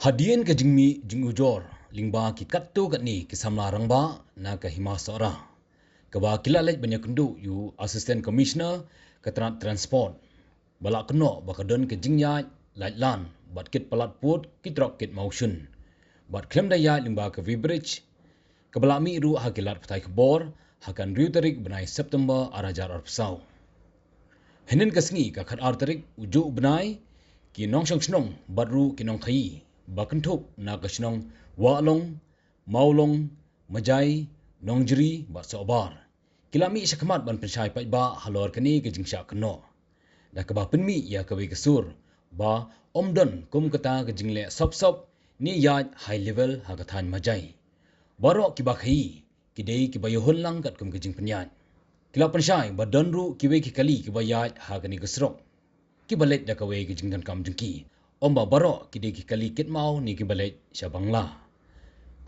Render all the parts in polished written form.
Hadian ke jingmi jingujor lingba ki katto kat ni ki samla rangba na ka hima sora. Kaba kilalaj banyak kendu yu assistant commissioner ketrat transport. Balak keno bakadon ke jingya lajlan bat kit palat put ki drop kit motion. Bat klem daya lingba ke vibrage. Kabala mi ru hakilat patai kebor hakan riu tarik benai September arajar arpsau. Henin kasngi ka khat ar tarik uju benai ki nong shong snong badru ki nong khai bakentuk na ka snong walong maulong majai nongjeri bat sobar kilami syakmat ban pensyai pai ba halor kani ke jingsha keno da ka ba penmi ya ka we kesur ba omdon kum kata ke jingle sop sop ni ya high level ha ka than majai baro ki ba khai ki dei ki ba yohon lang kat kum ke jing penyan kila pensyai ba donru ki we ki kali ki ba ya ha kani kesrok ki balet da ka we ki jingdan kam jengki omba baro ki de ki kali kit mau ni ki balet sya bangla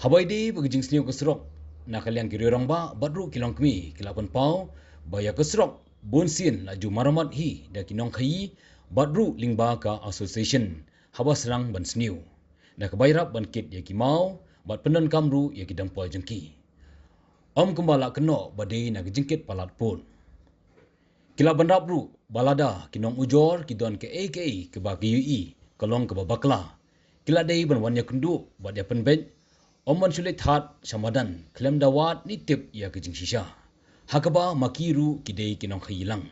habai de bagi jing sniu kesrok na kalian ki rong ba badru kilong kmi kilapon pau ba ya kesrok bonsin laju maramat hi da ki nong khai badru lingba ka association haba serang ban sniu da ka bairap ban kit ya ki mau bat penon kamru ya ki dampoi jengki om kembala keno badai na ki jingkit palat pun kila bandap ru balada kinong ujor kidon ke aka ke ba QE kolong ke babakla kila dei ban wanya kundu ba dia penbej omon sulit hat samadan klem dawat ni tip ya ke jing shisha hakaba makiru kidei kinong khilang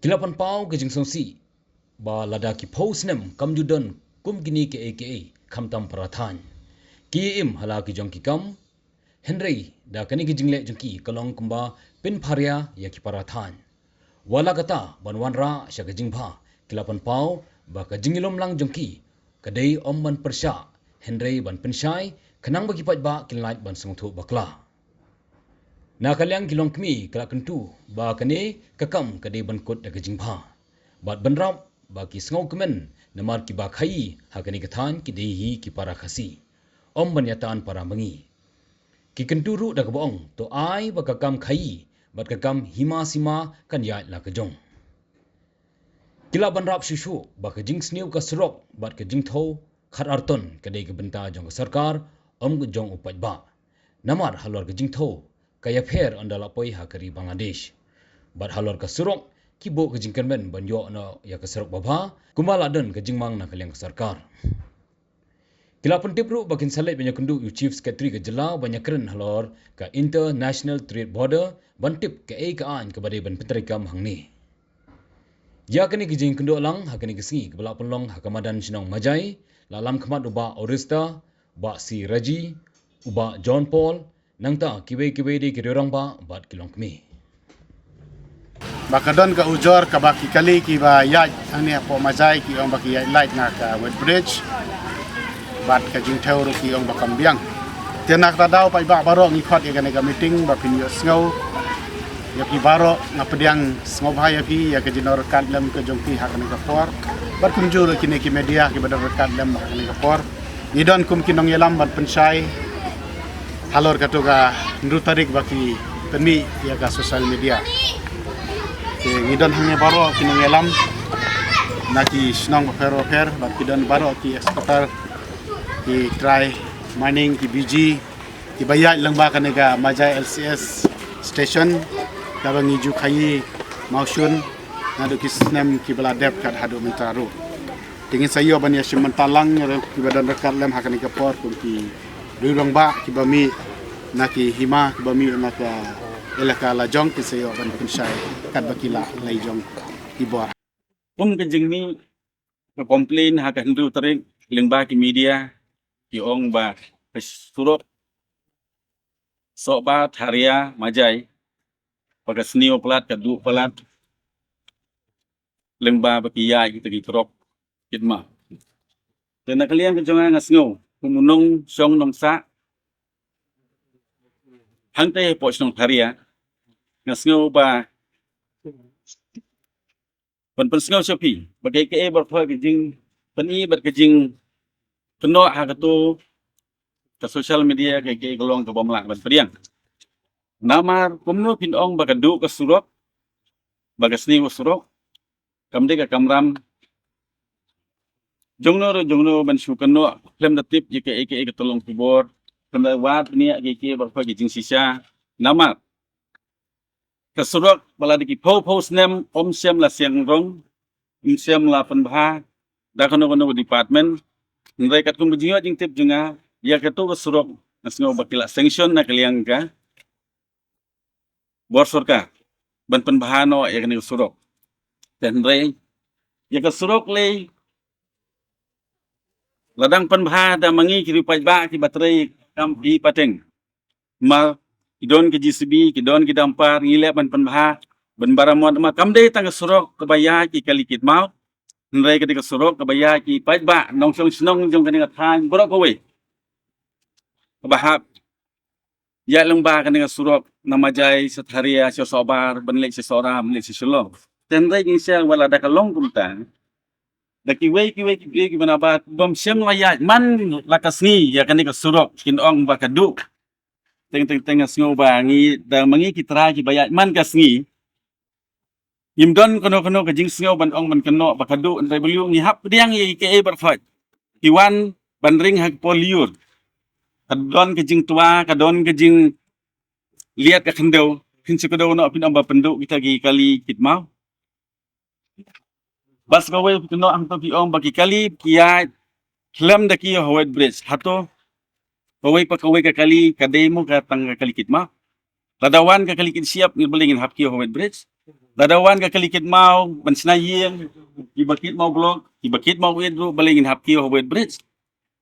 kila pan pau ke jing songsi ba lada ki posnem kamjudon kum gini ke aka khamtam parathan ki im hala ki jong ki kam Henry da kani ki jingle jengki kolong kumba pin pharia ya ki parathan wala kata banwan ra sya ka jingpha kilapan pau ba ka jingilom lang jengki kadai om ban persya Henry ban pensyai kenang bagi pat ba kinlait ban sengthu bakla na kalyang kilong kmi kala kentu ba kane kakam kadai ban kot da ka jingpha bat banrap ba ki sengau kemen namar ki ba khai ha kani kathan ki dei hi ki para khasi om ban yatan para mangi ki kenturu da kabong to ai ba kakam khai bat kakam hima sima kan ya la kejong kila banrap shushu ba ka jing sniu ka srok bat ka jing tho khat arton ka dei ka benta jong ka sarkar om ka jong upat ba namar halor ka jing tho ka ya pher andala poi ha kari Bangladesh bat halor ka srok ki bo ka jing kanmen ban yo na ya ka srok baba kumala don ka jing mang na ka leng ka sarkar kila pentip ru bakin salet banyak kendu yu chief secretary ke jela banyak keren halor ka international trade border bantip ke ka an ke badai ban petrikam hangni ya kini ke jing kendu lang ha kini kesingi ke balak penlong ha kamadan sinong majai lalam khamat uba orista ba si raji uba John Paul nangta kiwe de ke dorang ba bat kilong kmi bakadon ka ujor ka baki kali ki ba ya ani apo majai ki ong baki light na ka wet bridge bat ka jing thau ru ki ong bakam biang tenak ta dau pai ba baro ngi khot ya ka meeting ba pin yo sngo ya ki baro na pediang sngo bhai ya ki ya ka jinor kan lem ka jong ki hakane ka por bat kum jur ki ne ki media ki badar kan lem hakane ka por ni don kum ki nong yelam bat pensai halor ka to ga ndu tarik baki penmi ya ka social media ni don hanya baro ki nong yelam na ki snong ba fer bat ki don baro ki exporter ki try mining ki BG ki bayat lengba kanega Majai LCS station kabangi ju khai mausun nadu ki snem ki bala dep kat hadu mentaru tingin sayo ban ya simentalang ki badan rekat lem hakani ka por kun ki rirong ba ki bami na ki hima ki bami na ka elaka la jong ki sayo ban kun sai kat bakila lai jong ki bor ke jing ni komplain ha ka hindu tarik lengba ki media ki ong ba surok sok ba tharia majai pada sniu pelat ka du pelat lengba ba ki ya ki tegi krok kitma dan kalian ke jonga ngasngo kumunong song nong sa hangte po song tharia ngasngo ba pan sngau sopi bagai ke bar pha ki jing pani bat ke jing keno ha ka tu ka social media ke golong ka bomlang ban priang namar kumno pin ong bagadu ka surok bagasni surok kamde ka kamram jongno ban su kano klem da tip ike tolong kubor klem da wat ni ike berfa jing sisa nama kesurok bala di pau snem om siam la siang rong im siam la penbha da kano department ngai kat kum jingo jing tip junga ya ketu kesurok nasngo bakila sanction na kaliang ka bor sorka ban penbahano ya kani kesurok dan rei ya kesurok le ladang penbah da mangi kiri pajba ki baterai kam di pateng ma idon ke GCB kidon ki dampar ngile ban penbah ban baramon ma kam de tang kesurok kebaya ki kalikit mau nrai ke kesurok kebaya ki pajba nong snong jong kani kathan borok kowe bahap ya lengba kani kesurok namajai setharia sobar benlek sesora benlek sesulong dan rei ngisel wala da kalong kumtan da kiwei ki manabat bom siam layat man lakasni ya kani kesurok kin ong bakaduk teng sngo bangi da mangi kitra ki bayat man kasngi imdon kono ke jing sngo ban ong man keno bakaduk ndai beliu ngi hap diang ye ke berfat iwan ban ring hak poliur kadon ke jing tua kadon ke jing lihat ke kendau hin sekedo no pin amba penduk kita gi kali kitmau bas gawe keno ang to ong bagi kali kia klem da ki howet bridge hato Kawai pa kawai ka kali kademo ka tang kalikit ma. Ladawan ka kalikit siap ni balingin hapki howet bridge. Ladawan ka kalikit mau bansnayeng ibakit mau blog ibakit mau edro balingin hapki howet bridge.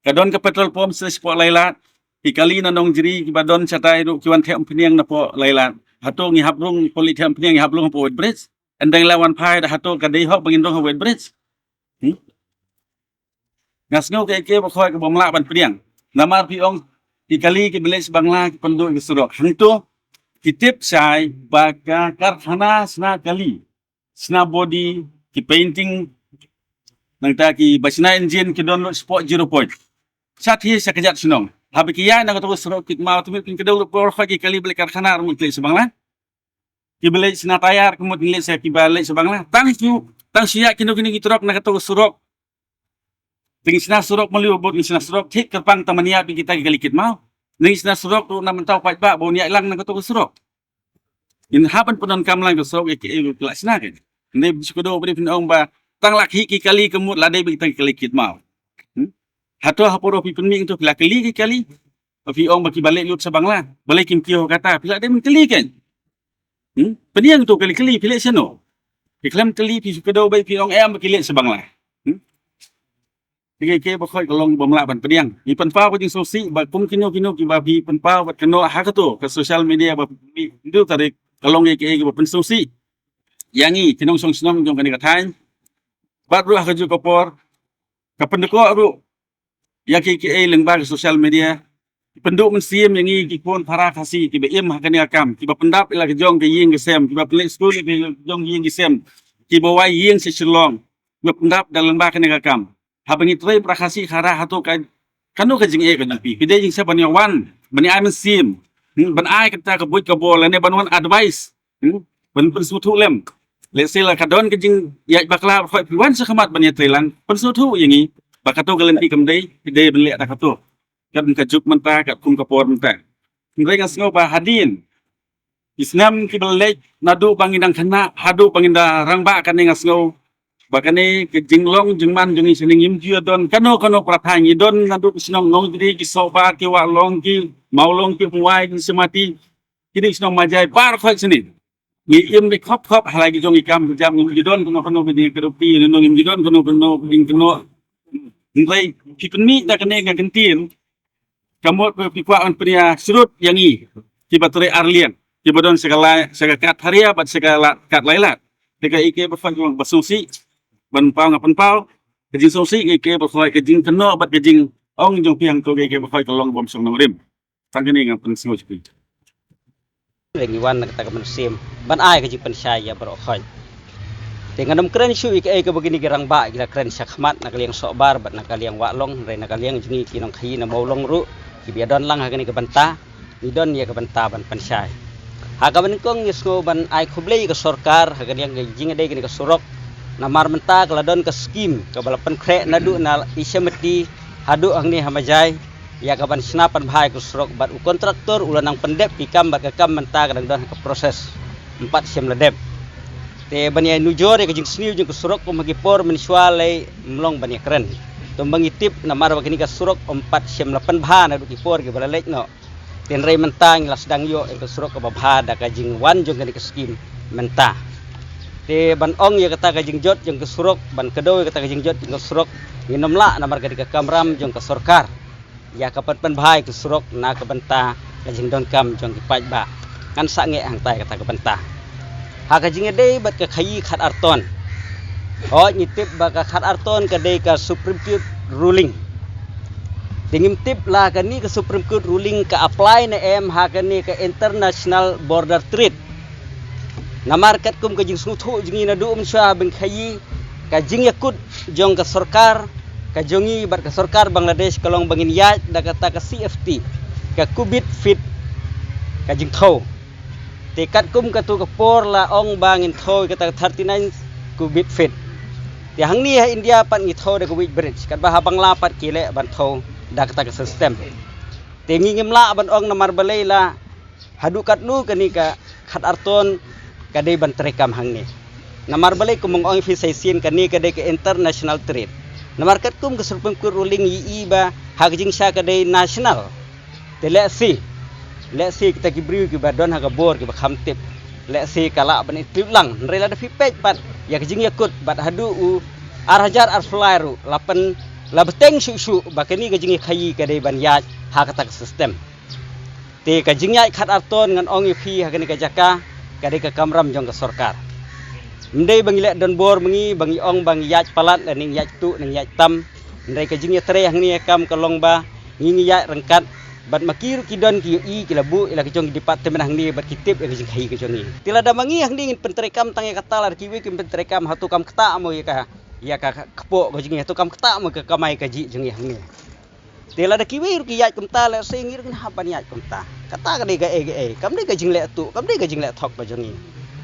Kadon ka petrol pump sa po laylat ikali na nong jiri kibadon sa tayo kiwan tem piniang na po laylat. Hato ngi haprung polit tem piniang ngi haprung po howet bridge. Andang lawan pai da hato kadehok bangindong howet bridge. Ngasngaw kay bakhoy ka bomla ban piniang. Namar piong ikali ki beles bangla ki penduk ki surok hantu kitip sai baka karkhana sna kali sna body ki painting nang ta ki basna engine ki download sport 0 point sat hi sakajat sunong habi ki ya na to surok kit ma tumit kin kedau por ki kali bele karkhana rum kli sebangla ki bele sna tayar kemut nile sa ki bale sebangla tang siya kino kini ki trok na to surok Tingis na surok maliw bot tingis na surok tik kapang tamania pi kita galikit mau. Tingis na surok tu na mentau pat ba bo niya lang na kato surok. In hapan punon kam lang surok ke kelas na ke. Ne biskudo beri pinong ba tang lakhi ki kali kemut ladai bi kita galikit mau. Hato haporo pi penming tu pila kali ki kali. Pi ong baki balik lut sa bangla. Balik kim kio kata pila de menteli kan. Peniang tu kali pila seno. Iklam kali pi biskudo bai pi ong em baki lek sa bangla. Ke bakhoy kalong bomla ban pediang i penpa ko jing sosi ba kum kino ki ba bi penpa wat keno ha ka social media ba ndu tarik kalong ke ba pen sosi yangi kinong song snom jong kani kathain ba ru ha ju kopor ka pendeko ru ya ke lengba social media penduk mensiem yangi ki pon para kasi ki ba im ha kani akam ki ba pendap ila ke jong ke ying ke sem ki ba play school ke jong ying ke sem ki ba wai ying se chelong ba pendap dalam ba kani akam habang itray prakasi khara hato kanu ka jing ka pi pide jing sa banyawan bani ay mensim ban ay kata ka buit ka bola ne banwan advice ban pensutu lem let's say la kadon ka jing ya bakla khoi piwan sa khamat bani trailan pensutu yangi bakato galanti kamdai pide ban le ta kato kan ka juk menta ka kum ka por menta ngai ngas ngo ba hadin isnam ki balek nadu pangindang khana hadu panginda rangba kan ngas ngo bakane ke jinglong jingman jungi sining imju don kano prathangi don nadu sinong nong diri ki soba ki wa long ki maulong ki puai ki semati kini sinong majai par khoi sini ngi im de khop halagi jong ikam jam ngi don kono bi kerupi nong im don kono ding kono ngai pipenmi da kane ga kentin kamot pi kwa on pria surut yangi ki batore arlian ki bodon segala kat haria bat segala kat lailat deka ike bafan basusi ban pau ngapan pau kejing sosi ke bakhoy kejing keno bat kejing ong jong piang to ke bakhoy kalong bom song rim tang kini ngapan singo sepi lengiwan kata ka mensim ban ai kejing pensaya barokhoy dengan keren syu ke begini gerang ba gila keren syakmat nak liang sobar bat nak liang walong re nak liang jingi kinong khi na maulong ru ki biadon lang hagani ke banta nidon ya ke banta ban pensay hagaban kong yesgo ban ai khublei ke sarkar hagani yang jing ade ke surok namar mentah keladon ke skim ke balapan krek nadu na isyamati hadu ang ni hamajai ya kaban senapan bahai ku surok bat kontraktor ulanang pendep pikam bat kekam mentah kadang don ke proses 4 syam ledep te bani nujor ke jing sniu jing ku surok ko magipor mensualai mlong bani keren tumbang itip namar bakini ka surok 4 syam 8 bha na du kipor ke balalek no ten rei mentah ngilas dang yo ke surok ke babha da ka jing wan jong ke skim mentah te ban ong ya kata ka jing jot jong ke surok ban kedo ya kata ka jing jot jong ke surok nginom la namar ka kamram jong ke sorkar ya kapat pen bahai ke surok na ke benta ka jing don kam jong ke paj ba kan sange hang tai kata ke benta ha ka jing de bat ka khayi khat arton o nyitip ba ka khat arton ka de ka supreme court ruling tingim tip la ka ni ka supreme court ruling ka apply na em ha ka ni ka international border treat namar kat kum ka jing suthu jingi na du sha ben khayi ka jing yakut jong ka sarkar ka jongi bar ka sarkar Bangladesh kalong bangin ya da kata ka CFT ka kubit fit ka jing tho te kat kum ka tu ka por la ong bangin tho kata 39 kubit fit te hang ni ha India pat ngi tho da kubit bridge kat ba habang lapat kile ban tho da kata ka system te ngingim la ban ong namar balai la hadu kat nu ka ni ka khat arton kadai ban terekam hang ni namar balai kumong ong fi saisin kani kadai ke international trade namar kat kum ke supreme court ruling yi ba hagjing sha kadai national te le si kita kibriu ki badon haga bor ki bakham tip le si kala ban itip lang rela da fi page pat ya kjing yakut bat hadu u arhajar arflairu lapan labteng shu bakani kjing khayi kadai ban ya ha kata system te kjing ya khat arton ngan ong fi hagani ka jaka kadai ka kamram jong ka sarkar mdei bangi lek don bor mengi bangi ong bangi yaj palat ning yaj tu ning yaj tam ndai ka jing ya tre hang ni kam ka long ba ngi yaj rengkat bat makiru kidon ki i ki labu ila ki jong departemen hang ni bat kitip ya jing khai ka jong ni tila da mangi hang ni pentrekam tang ya kata lar kiwi ki pentrekam hatu kam kata mo ya ka kepo ka jing hatu kam kata mo ka kamai ka ji jing hang ni tila da kiwi ki yaj kumta le singir kan hapan yaj kumta kata ka de ga kam de ka jing le tu kam de ka jing le thok ba jong ni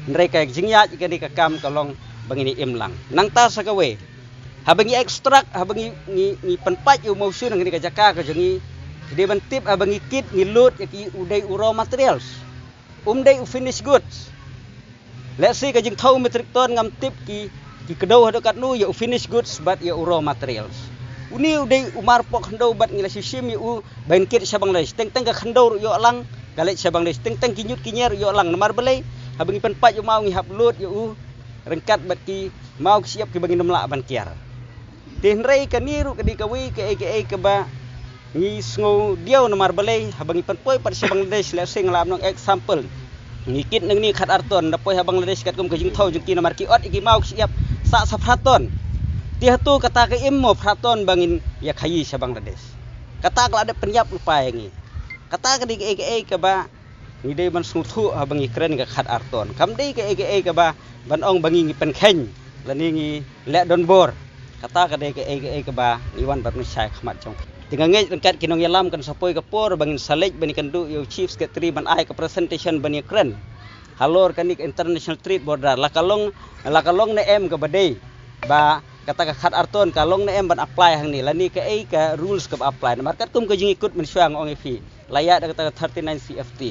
ndai ka jing yaj ka de ka kam ka long bangini imlang nang ta sa ka we ha bangi extract ha bangi ni penpat yu motion ngi ka jaka ka jong ni de bantip ha bangi kit ni load ki udai raw materials dai finished goods let's say ka jing thau metric ton ngam tip ki kedau hado kat nu ya finished goods but ya raw materials uni udai umar pok khandau bat ngila sisim yu bain kit sabang lai teng ka khandau yo lang galet sabang lai teng kinyut kinyer yo lang namar belai ha bangi penpat yu mau ngi hap load yu rengkat bat ki mau siap ki bangi nemla ban kiar tin rei ka niru ka di ka wi ka ba ngi sngo diau namar balai habangi panpoi par Bangladesh le sing lam nong example ngikit nang ni khat arton dapoi Bangladesh kat kum ka jing thau jing ki namar ki ot iki mau siap sa safraton ti hatu kata ka immo fraton bangin ya khayi sa Bangladesh kata ka ada penyap lupa ngi kata ka di ka ba ni dei ban suthu habangi kren ka khat arton kam dei ka ba ban ong bangi ngi pen kheng lani ngi le don bor kata ka dei ka ba iwan bar nu sai khmat jong dengan ngej rengkat kinong yalam kan sapoi ka por bangin salej bani kandu yo chief secretary ban ai ka presentation bani kren halor kanik international trade border lakalong na em ka badai ba kata ka khat arton kalong na em ban apply hang ni lani ka ka rules ka apply markat kum ka jing ikut mensyang ong fi layak kata 39 CFT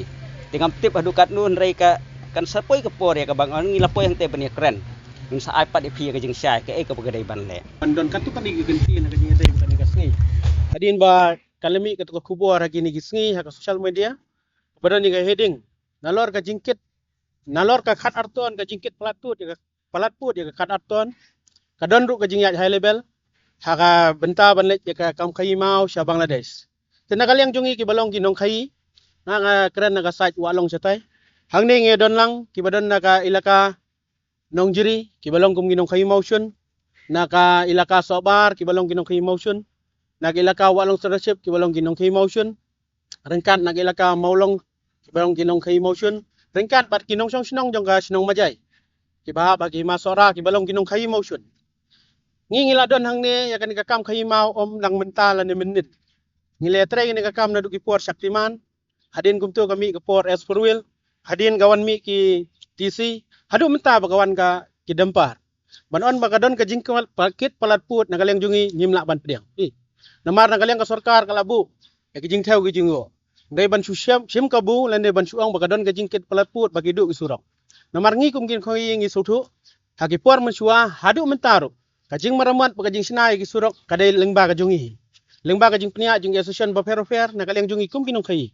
tingam tip adukat nun rei ka kan sapoi ka por ya ka bang ngi lapoi hang te bani kren min sa iPad fi ka jing syai ka ka bagadai ban le Pandon katu kan genti na kajing dai kan gasngi. Hadin ba kalami katu kubo ragi ni gisngi ha ka social media. Padon ni ga heading. Nalor ka jingkit. Nalor ka khat arton ka jingkit palatut ya palatput ya ka khat arton. Kadon ru ka jing high level. Ha ka benta banlet ya ka kam khai mau sya Bangladesh. Tenakal yang jungi ki balong ki nong khai. Na nga keren na ka site walong satai. Hang ni nge don lang ki badon na ka ilaka nong jiri kibalong kum ginong kay motion naka ilaka sobar kibalong ginong kay motion nag ilaka walong starship kibalong ginong kay motion rengkat nag ilaka maulong kibalong ginong kay motion rengkat pat kinong sinong jong ka sinong majay kibaha bagi masora kibalong ginong kay motion ngingila don hang ni ya kan kakam kay mau om lang mentala ni menit ngiletre ni kakam na dugi por Shaktiman hadin kumtu kami ke por as for will hadin gawan mi ki TC hadu menta bagawan ka kidempar ban on bakadon ka jing pakit palat put nakaliang jungi nyimla ban pediang namar nakaliang ka sarkar kalabu ya ka jing theu ka jing go dai ban syam sim kabu lan dai ban suang bakadon ka jing kit palat put bagi du surok namar ngi kum kin khoi ngi sotu haki por mensua hadu mentaru ka jing maramat ka jing sinai ki surok kadai lengba ka jungi lengba ka jing pnia jing association ba fair nakaliang jungi kum kinong khai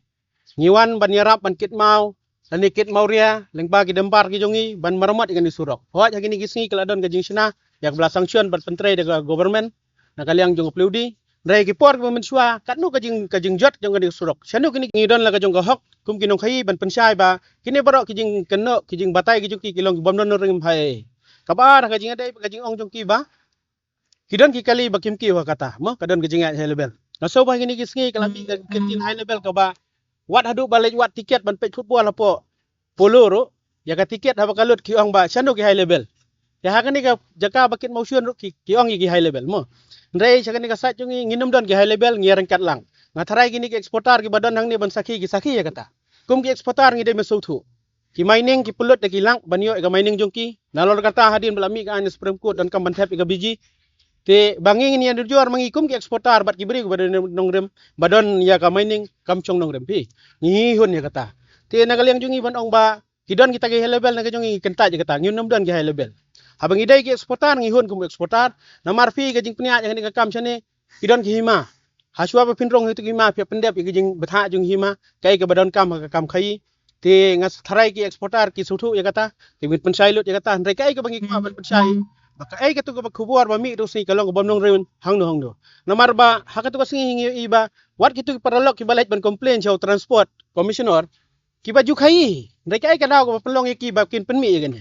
ngiwan ban yarap ban kit mau dan kit mauria lengba ki dempar ki jongi ban maramat ikan disurok hoat hagini gisngi keladon ka jing sina yak bela sanction ban pentre de government nakaliang jong pleudi dai ki por ki mensua katnu ka jing jot jong ka disurok sanu kini ngidon la ka jong ka hok kum kinong khai ban pensai ba kini barok ki jing kenno ki jing batai ki jong ki kilong bom don ring bhai kabar ka jing adai ka jing ong jong ki ba kidon ki kali bakim ki wa kata mo kadon ka jing high level naso ba gini gisngi kalami ka ketin high level ka ba wat hadu balik wat tiket ban pet football apo polo ro ya ka tiket haba kalut ki ong ba sanu ki high level ya hakani ka jaka bakit motion ro ki ong ki high level mo ndai sakani ka sat jungi nginum don ki high level ngierang kat lang ngatharai gini ki eksportar ki badan hang ni ban sakhi ya kata kum ki eksportar ngi de mesuthu ki mining ki pulut de ki lang banyo ka mining jongki nalor kata hadin belami ka an supreme court dan kam ban thep ka biji te bangi ni andu juar mangikum ki eksportar bat ki beri badan nongrem badon ya ka mining kam chong nongrem pi ni hun ya kata te nagaliang jungi ban ong ba kidon kita ki high level na jungi kenta je kata ngiun dom ki high level habang idai ki eksportar ngi hun kum eksportar namar fi ka jing pnia yang ni ka kam chane kidon ki hima haswa ba pinrong itu ki hima pi pendep ki jing betha jung hima kai ka badon kam ka kam khai te ngas tharai ki eksportar ki suthu ya kata te mit pensai lut ya kata ndai kai ka bangi ka ban pensai maka ai katu ka kubuar ba mi do si kalong bom nong reun hang no namar ba hakatu ka singi iba wat kitu paralok ki balait ban complain chau transport commissioner ki ba ju khai ndai kai ka daw ko pelong ki ba kin penmi gan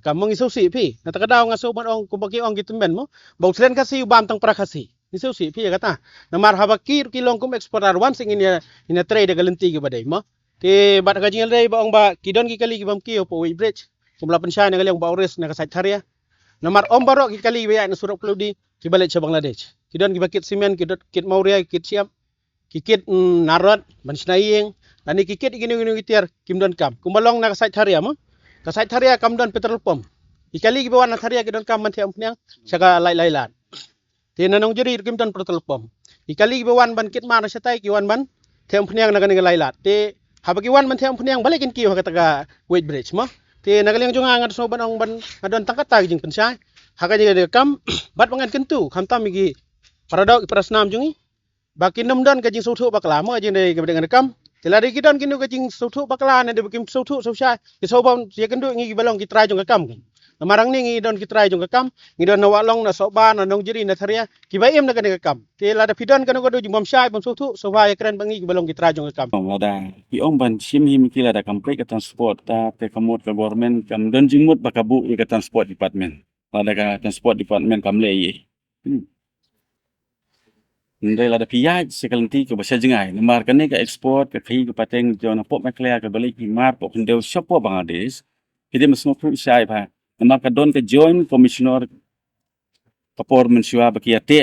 ka mong isu si pi na ta ka daw ngaso ban ong ko bagi ong gitumben mo bau tren kasi bam tang prakasi isu si pi ya kata namar habaki kilong kum eksportar wan sing ina trade galenti ki badai mo te bat ka jingal dai ba ong ba kidon ki kali ki bam ki po bridge kumla pensai na galing ba ores na kasat haria namar om barok ki kali ya na surok pludi ki balik sa Bangladesh kidon ki bakit simen kit mauria kit siap ki kit narot ban snaiyeng dan ki kit gini tiar kimdon kam kumbalong na kasat haria mo kasat haria kam don petrol pump ki kali ki bawan na haria kidon kam man thiam pnyang saka lai-lailan te nanong jeri kimdon petrol pump ki kali ki bawan ban kit mana satai ki wan ban thiam pnyang na ganing lailat te habagi wan man thiam pnyang balikin ki ha kata weight bridge mo te nagaling junga ngat so ban ong ban adon tangkat tag jing pensai hakanya de kam bat bangan kentu khamtam gi paradok prasnam jungi bakin namdan ka jing suthu bakla mo jing de dengan kam telari kidon kinu ka jing suthu bakla ne de bakim suthu so sha ki so bam ye kendu ngi balong ki trai jung ka kam namarang ni ngi don ki trai jung ka kam ngi don na walong na so ba na nong jiri na tharia ki baim na ka kam te la da pidon kanu ko do jum shai bam suthu so ba ye kren bangi ki balong ki trai jung ka kam ada ki ong ban sim him kila da complete ka transport ta te kamot ka government kam don jingmut bakabu ka transport department ada ka transport department kam le ye ndai la da piyaj sekalenti ka basa jingai namar kane ka export ka khai ka pateng jona pop ma clear ka balik mar pop ndeu shop po Bangladesh kide masno pru sai ba namar ka don ka joint commissioner kapor mensua bakiate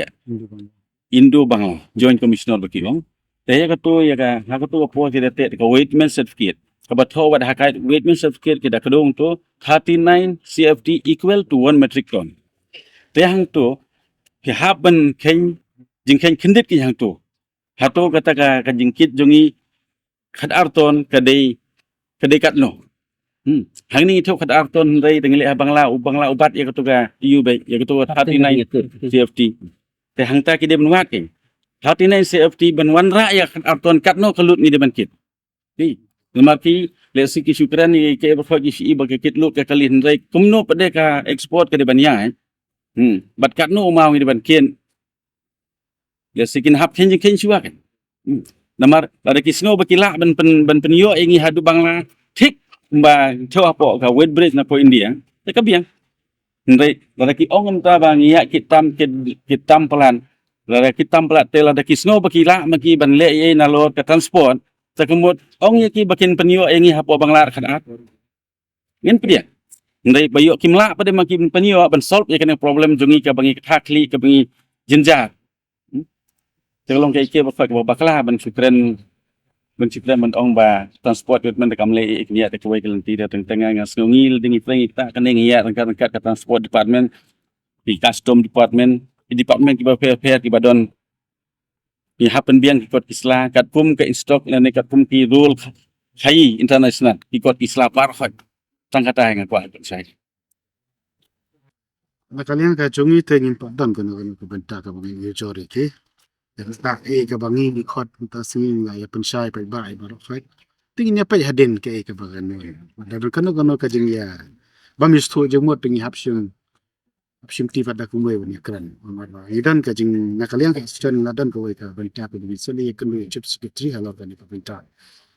Indo Bangla joint commissioner baki ong te ya ka to ya ka ha ka to po kide te ka weightman certificate ka batho wad hakai weightman certificate kida kadong to 39 CFD equal to 1 metric ton te hang to ki haban ken jing ken kendit ki hang to hato kata ka jingkit jongi khat arton kadai katno hang ni thok khat arton dai tengile bangla ubat ya ka to ka eu bai ya ka to 39 CFD te hang ta ki de benwat ke 39 CFD benwan ra ya khat arton katno kalut ni de bankit ni lemaki lesi ki syukran ni ke berfagi si bagi kit lu ke kali ndai kumno pade ka export ke de banya bat katno mau ni de bankin ya sikin hap ken syua kan namar ada kisno bakila ban penyo ingi hadu bangla tik ba tho apo ka weight bridge na po India te kabiang ndai ada ki ongam ta bang ya kitam pelan ada kitam pelat tel ada kisno bakila maki ban le ye na lo ka transport sakemut ong ya ki bakin penyo ingi hapo bangla kan at ngin pedia ndai bayo kimla pada maki penyo ban solve ya kan problem jungi ka bangi khakli ka bangi jinjar Terlong kaya kaya bapak baklah ban syukran ban ong ba transport man da kamle iknia ta kuai kelenti da tengah ngas ngil dingi prengi ta kan ngi ya rangkat ka transport department di custom department di department ki ba fair ki ba don ki happen biang ki kot isla kat pum ke instock la ne kat pum ki rule khai international ki kot isla par khot tang kata nga kwa sai Nakalian ka chungi tengin pa don kono ko benta ka bangi jori ke. Tak ka bangi ni khot ta singi nga ya pensyai pa ba ba right. Tingin ya pa hadin ke ka bagan ni. Dan kono ka jing ya. Bam istu je mo tingi hapsyum ti pada ku mo ni kran. Idan ka jing nakalian ka sten na dan ko ka benta ka ni seli ka ni chip secretary halo ka ni pa benta.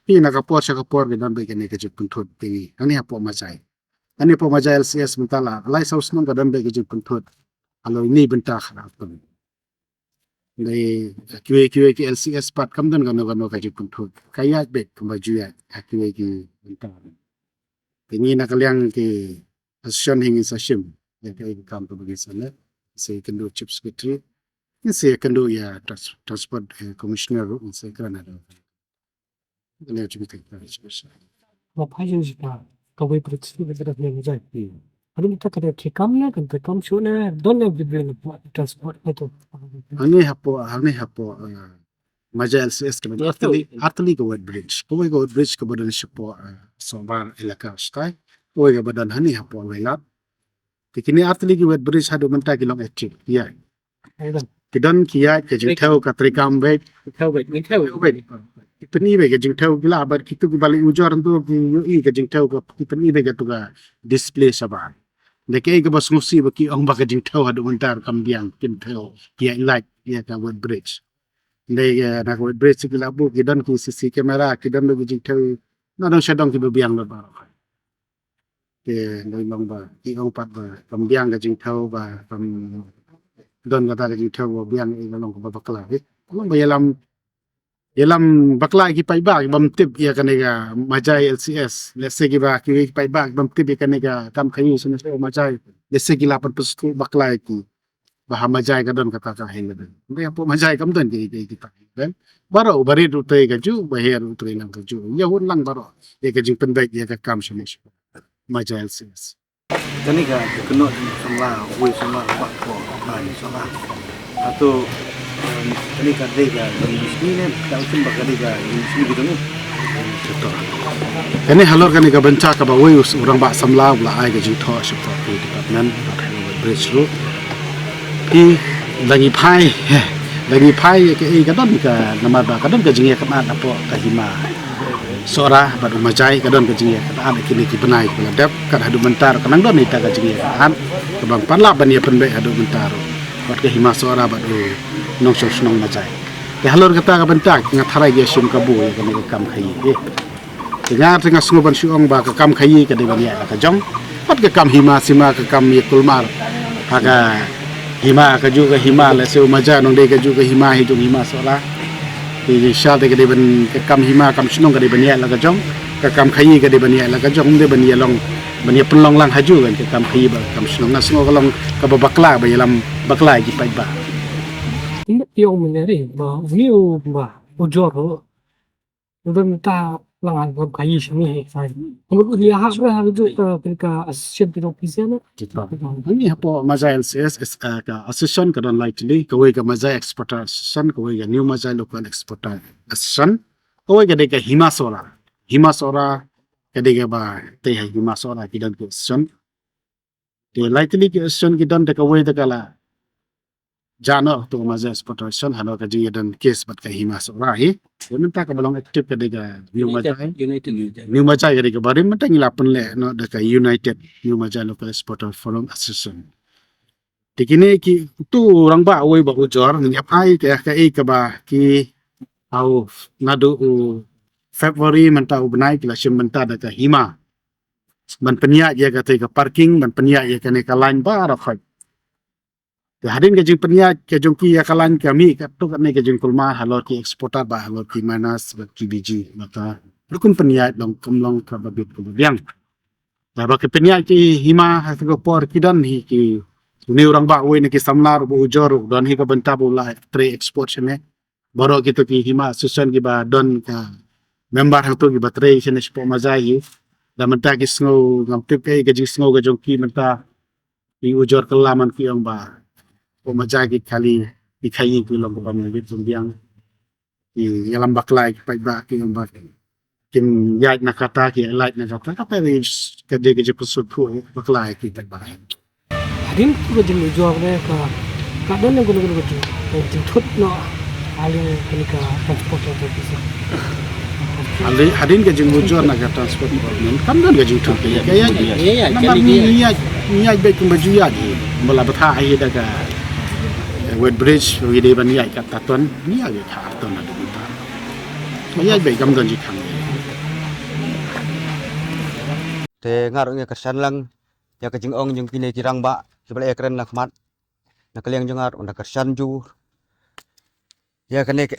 Ni nakapor sa kapor ke dan ba ka ni ka jip puntot tingi. Ani hapo masai. Ani po maja LCS mentala lai saus nang kadam be gejin pentot alo ini benta kharap pun nei QA ki LCS pat kam dan gano gejin pentot kaya be kembaju ya QA ki benta ini nak kalian ki asion hingin sasim yang kai kam to bagi sana saya kendo chief secretary ini saya kendo ya transport commissioner saya kerana ada ini cuma kita Wapayunjika kawai представитель организации. Они так это чекамна, когда камшуна, донна бибель транспорт это. Ani hapo maja LCS ke atli ke wet bridge ke bridge ke badan sipo sobar elaka stai ke badan hani hapo welat kini atli ke wet bridge hadu menta kilong active ya Aidan. kidan kia ke jithau ka trikam be Ipeni be ke jingtau gila bar kitu ki balik ujor tu ki yui ke jingtau ka ipeni be ke tu ka display sabar Deke ke bas ngusi baki ong baka jingtau hadu mentar kambiang kintau kia light kia ka wet bridge Deke nak wet bridge ki labu kidan ki sisi kamera kidan be jingtau na dong syadong ki biang le bar ke noi long ba ki ong pat ba kambiang ke jingtau ba kam don kata ke jingtau ba biang i long ba bakla long ba Yalam bakla ki pai ba bam tip ya kanega majai LCS lese ki ba ki pai ba bam tip ya kanega kam khayi sune se majai lese ki lapan pestu bakla ki bah majai ka don kata ka hen den be po majai kam don ki kita kan baro bari tu te ka ju bahir tu lang ka ju ya hun lang baro ya ka jing pendai ya ka kam sune majai LCS Jadi kan kena semua, semua buat kau, semua. Atau ini kan dia dari sini ni, kalau cuma dia dari sini gitu ni. Ini halor kan ka benca ka ba wei orang ba samla bla ai ka jing tho ship ki department bridge ru ki lagi pai ke ka don ka nama ba ka don ka jing ya ka na po ka hima sora ba du majai ka don ka jing ya ka an ki ni ki benai ka dap ka hadu mentar ka nang don ni ta ka jing ya an ka bang pan la ban ya pen be hadu mentar wat ka hima sora ba du nong so snong majai ke halor kata ka bentak nga tharai ge sim ka bu ya ka ni kam khai Dengar tengah sunguban syuong ba kam khayi ka de bania ka jong pat ka kam hima sima ka kam kulmar ka hima ka ju ka hima la se maja nong de ka ju ka hima hi jong hima sola ti sha de ka de ban ka kam hima kam sunong ka de bania la ka jong ka kam khayi ka de bania la ka jong de bania long bania penlong lang haju kan ka kam khayi ba kam sunong na sungo ka long ka bakla ba yalam bakla gi pai ba Ini yang menarik, view ujor, bentar langan kau kayu sini saya. Kamu lihat apa itu mereka asisten di ofisnya? Ini apa maja LCS ka assistant ka don lightly ka we ka maja exporter assistant ka we ka new maja local exporter assistant ka we ka de ka hima sora ka de ka ba te hima sora ki don ka assistant de lightly ki assistant ki don de ka we de ka la jano tu maja exporter assistant hano ka ji don case bat ka hima sora hi Yaman ta ka balong active ka de ka new maja New Maja gari ka bari mata ngilapan le no da ka United New Maja Local Exporter Forum Association. Tikini ki tu orang ba oi ba ujor ni apai ka ba ki au nadu February menta u benai ki lasim menta da ka hima. Man penia ya ka te ka parking man penia ya ka ne ka line ba ra khoi. Ke hadin ka jing penia ke jong ki ya ka line ka mi ka tu ka ne ka jing kulma halor ki exporter ba halor ki manas ba ki biji maka Rukun peniat long kumlong ka babit ko biang. Da ba ke peniat ki hima ha ko por kidan hi ki ni orang ba we ni ki samlar bu ujor don hi ka benta bu la tre export sene. Baro gitu ki hima susun ki ba don ka member ha tu ki ba tre sene spo mazai hi. Da menta ki sngo ngam tip ke ga ji sngo ga jong ki menta ki ujor kelaman ki ong ba po majai ki kali ki khayi ki long ba mi bit biang ki yalam baklai ki pai ba ki ong ba kim yai na kata ki light na kata ka ri ka de ke pusut ku baklai ki pai ba Hadin ko jeng ujor ne ka kadon ne gunu gunu jeng jeng thut no ali kini ka transport to bisa. hadin ke jeng ujor na ka transport department kan dan ke jeng thut ya ya Iya, nama kali ni ya be kum baju ya di mala batha ai da ka wet bridge wi de ban ya ka taton ni ya ka ton na du ta ma ya be gam don ji khang te ngarung ya kesan lang ya ke jingong jeng kini kirang ba sebelai keren nak mat nak kaliang jengar unda kesan ju ya kene ke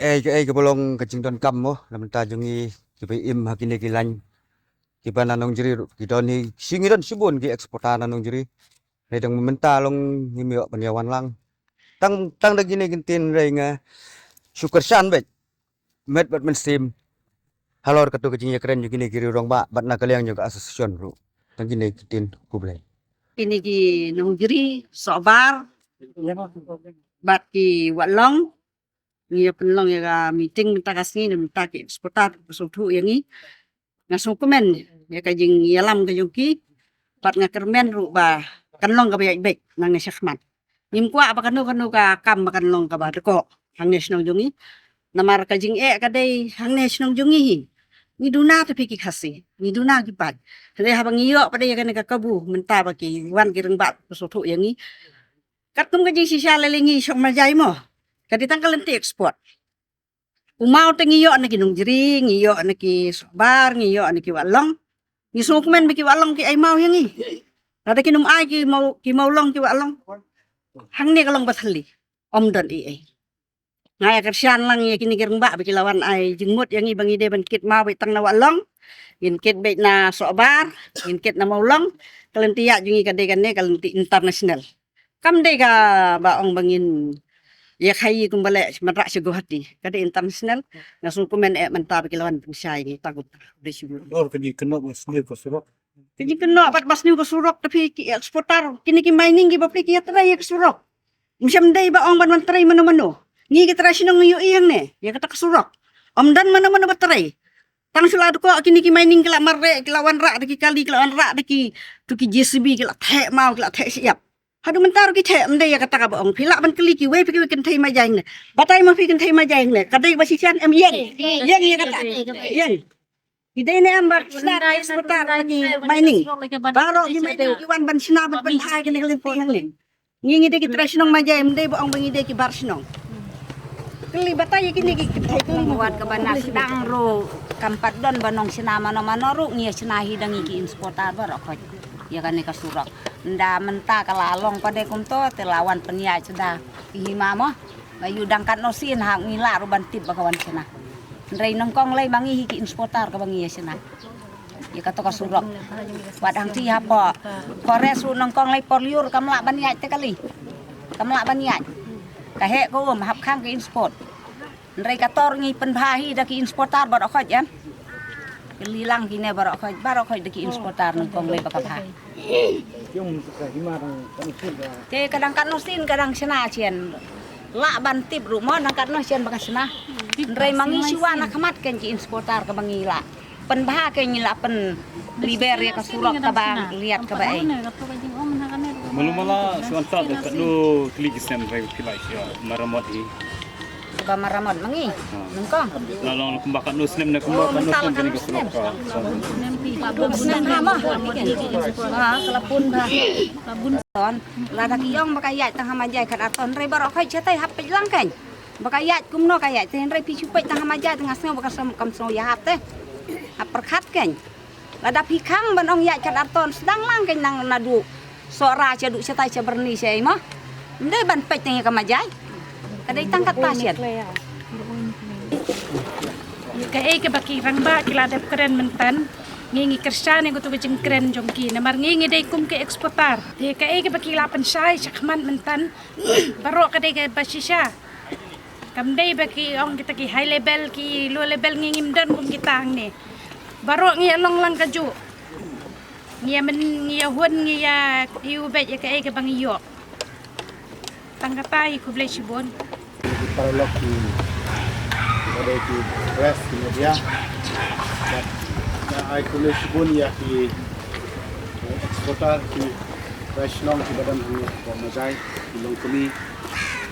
bolong ke jing don kam mo lam ta jungi ki bai im hakine ki lan ki bana nong jiri ki doni singiran sibun ki eksportan nong jiri redang mementa long ngimio penyawan lang tang da gine gintin renga syukur san bet met bat mensim halor katu ke jing ya keren jugine kiri rong ba bat nak kaliang juga asosiasion ru tang gine gintin kublai Ini ki nungjeri sobar bat ki walong ni penlong ya meeting minta kasih ni minta ki eksportar suatu yang ni ngasung komen ya kajing yalam kajuki bat ngakermen ru ba kanlong ka baik baik nang ni syakmat nim kwa apa kanu ka kam kanlong ka ba ko hang ni snong jungi namar kajing kadai hang ni snong jungi ni duna tapi ki khasi ni duna ki pat le habang iyo pada ya kan ka kabu menta ba ki wan ki reng bat suatu yang ni katum kajing sisa lelingi sok majai mo kaditang kalenti ekspor umau te ngiyo na kinung jiri ngiyo na ki sobar ngiyo na ki walong ni sukmen bi ki walong ki ay mau yang ni ada kinum ay ki mau long ki walong hang ni kalong bathali omdon i ay ngaya kersian lang ya kini kireng ba bi ki lawan ay jengmut yang i bangi de ban kit mau bi tang na walong in kit be na sobar in kit na mau long kalenti ya jungi kade kane kalenti international kam de ka ba ong bangin ya khayi kumbale madra sego hati kada international ngasung komen mentar kilawan pensai ni takut de syukur Or ke di kena sendiri ko surok. kini kena pat mas ni ko surok tapi ki eksportar kini ki mining ki bapli ki tray ek surok misam dai ba ong ban tray mano ngi ki tray sinong yu iyang ne ya kata surok omdan mano batray tang sulad ko kini ki mining kila marre kilawan ra ki kali kilawan ra ki tu ki JCB kila the mau kila the siap hadu mentar ki the mde ya kata ka bong pila ban kli ki we pi kan thai ma jang ne batai ma pi kan thai ma jang ne kadai ba sian em yeng ya kata yeng idai ne am ba sna eksportar ni mining baro ki mining ki wan ban sina ban thai ki ne po nang ling ngi de ki trasnong ma jang mde ba ong bangi de ki bar sinong kli batai ki ne ki thai ki buat kebanas dang ro kampat don banong sinama no manoru ngi sinahi dangi ki eksportar barok ya kan ka surak nda menta kalalong pada kumto telawan penia sudah hima mo bayu dangkat nosin hak ngila ruban tip bakawan sina ndrei nongkong lay bangi ki eksportar ka bangi sina ya kata ka surak wadang ti hapo kores ru nongkong lay poliur kamla baniat te kali kamla baniat kahe ko hap khang ki eksport ndrei kator ngi penbahi da ki eksportar barok yan lilang kini barok khoi deki eksportar nongkong lay bakapha te kadang kan nosin kadang sena cien la ban tip rumah nangkat no cien bakas sena ndrei mangi siwana khamat ken ki eksportar ka bangila pen bah ken la pen liber ya ka surok ka bang lihat ka bae Malumala suanta de kadu klikisen rai kilai sia maramot hi. ba maramot mangi nongkong Lalong kumbakat no snem na kumbakat no snem kani ka surok ka. senang ramah kelapun bah labun ton lada kiyong bakayat tang hamajai kat aton rei barok khoi chatai hap lang kan bakayat kumno kayat ten rei pichupet tang hamajai tang asno bakasam kamso ya hap teh hap perkhat kan lada pikang banong ya kat aton sedang lang kan nang nadu sora chadu chatai chaberni sei mah ndai ban pet tang kamajai kadai tangkat pasien Kae ke baki rangba kiladap keren mentan ngingi kersan yang kutu bejeng keren jongki namar ngingi dai kum ke eksportar te kae ke baki lapan sai sakman mentan baro kadai ke basisha kam dai baki ong kita ki high level ki low level ngingi mdan kum kita ang ni baro ngi long lang kaju ngia men ngia hun ngia iu bet ya ke bang iyo tangkatai ku blai sibon Paralog ki pada ki press ki media na ay kulo sibon ya ki eksportar ki rasional ki badan ni ko mazai ilong kami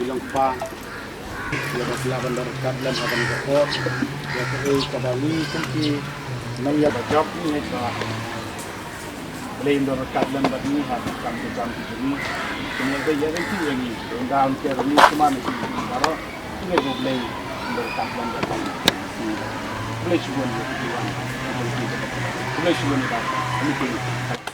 ilong pa ya basla bandar kadlan akan ke port ya ke kadali ki nang ya job ni ka blame bandar kadlan badni ha kam ke jam ki ni kemudian ya kan ki ni down ke ni kemana ki baro ini go blame bandar kadlan badni boleh cuba ni boleh cuba ni ini